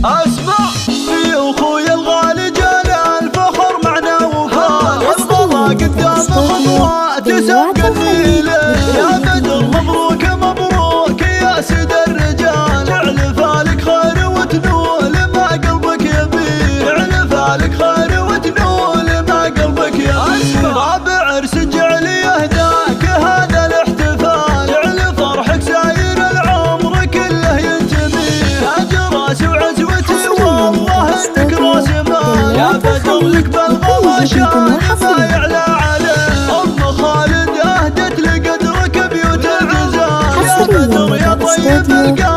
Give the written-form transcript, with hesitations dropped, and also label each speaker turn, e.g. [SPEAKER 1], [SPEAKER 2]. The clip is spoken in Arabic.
[SPEAKER 1] اسمع في اخوي الغالي جانا الفخر معنا وفال القضاء قدام خطوات سبق النيل يا بدر مبروك مبروك يا سيد الرجال اعلف لك خير وتنول ما قلبك يبي اعلف لك خير وتنول ما قلبك يبي رابع عرس جعل يهداك هذا الاحتفال اعلف فرحك ساير العمر كله ينتمي راس وعزوتي والله انك راس مال يا بدر لك بالغلا شان ما يعلى عليه ام خالد اهدت لقدرك بيوت الجزال يا بدر يا طيب القلب